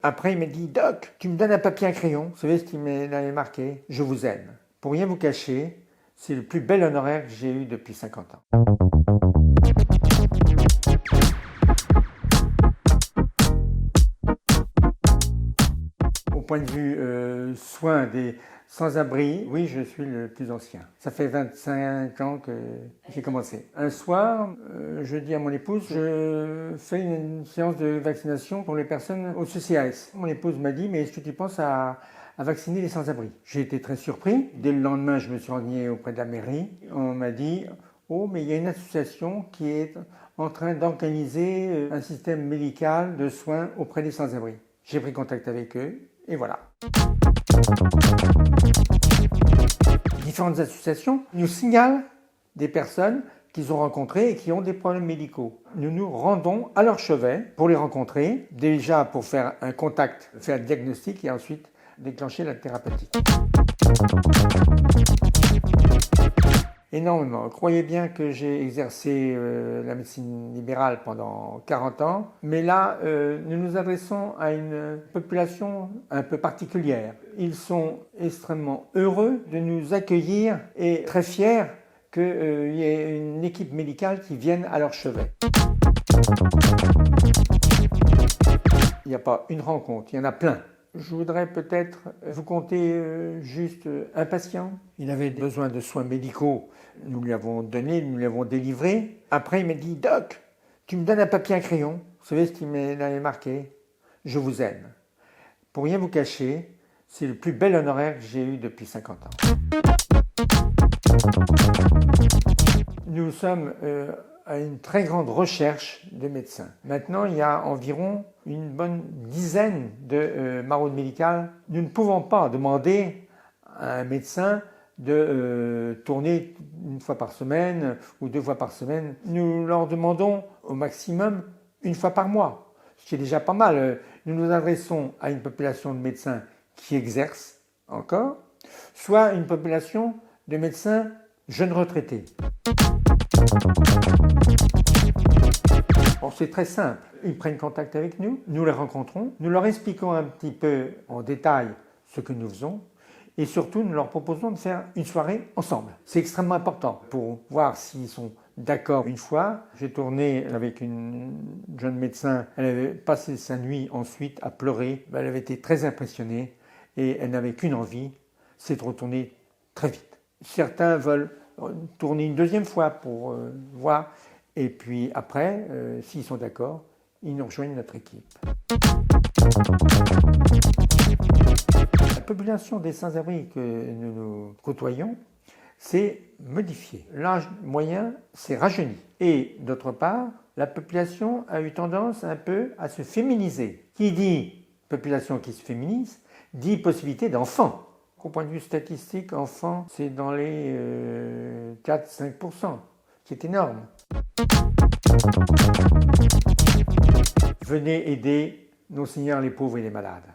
Après, il m'a dit « Doc, tu me donnes un papier, un crayon ?» Vous savez ce qu'il m'avait marqué? « Je vous aime. » Pour rien vous cacher, c'est le plus bel honoraire que j'ai eu depuis 50 ans. Au point de vue soins des sans-abri, oui, je suis le plus ancien. Ça fait 25 ans que j'ai commencé. Un soir, je dis à mon épouse, je fais une séance de vaccination pour les personnes au CCAS. Mon épouse m'a dit, mais est-ce que tu penses à vacciner les sans-abri? J'ai été très surpris. Dès le lendemain, je me suis rendu auprès de la mairie. On m'a dit, oh, mais il y a une association qui est en train d'organiser un système médical de soins auprès des sans-abri. J'ai pris contact avec eux. Et voilà. Différentes associations nous signalent des personnes qu'ils ont rencontrées et qui ont des problèmes médicaux. Nous nous rendons à leur chevet pour les rencontrer, déjà pour faire un contact, faire le diagnostic et ensuite déclencher la thérapeutique. Énormément. Croyez bien que j'ai exercé la médecine libérale pendant 40 ans, mais là, nous nous adressons à une population un peu particulière. Ils sont extrêmement heureux de nous accueillir et très fiers qu'il y ait une équipe médicale qui vienne à leur chevet. Il n'y a pas une rencontre, il y en a plein. Je voudrais peut-être vous conter juste un patient. Il avait besoin de soins médicaux. Nous lui avons donné, nous lui avons délivré. Après, il m'a dit « Doc, tu me donnes un papier, un crayon ?» Vous savez ce qu'il m'avait marqué? « Je vous aime. » Pour rien vous cacher, c'est le plus bel honoraire que j'ai eu depuis 50 ans. Nous sommes à une très grande recherche de médecins. Maintenant, il y a environ une bonne dizaine de maraudes médicales. Nous ne pouvons pas demander à un médecin de tourner une fois par semaine ou 2 fois par semaine. Nous leur demandons au maximum 1 fois par mois, ce qui est déjà pas mal. Nous nous adressons à une population de médecins qui exercent encore, soit une population de médecins jeunes retraités. Bon, c'est très simple. Ils prennent contact avec nous, nous les rencontrons, nous leur expliquons un petit peu en détail ce que nous faisons et surtout nous leur proposons de faire une soirée ensemble. C'est extrêmement important pour voir s'ils sont d'accord. Une fois, j'ai tourné avec une jeune médecin, elle avait passé sa nuit ensuite à pleurer, elle avait été très impressionnée et elle n'avait qu'une envie, c'est de retourner très vite. Certains veulent tourner une 2e fois pour voir. Et puis après, s'ils sont d'accord, ils nous rejoignent notre équipe. La population des sans-abri que nous côtoyons s'est modifiée. L'âge moyen s'est rajeuni. Et d'autre part, la population a eu tendance un peu à se féminiser. Qui dit population qui se féminise, dit possibilité d'enfants. Au point de vue statistique, enfants, c'est dans les 4-5%, qui est énorme. Venez aider nos seigneurs les pauvres et les malades.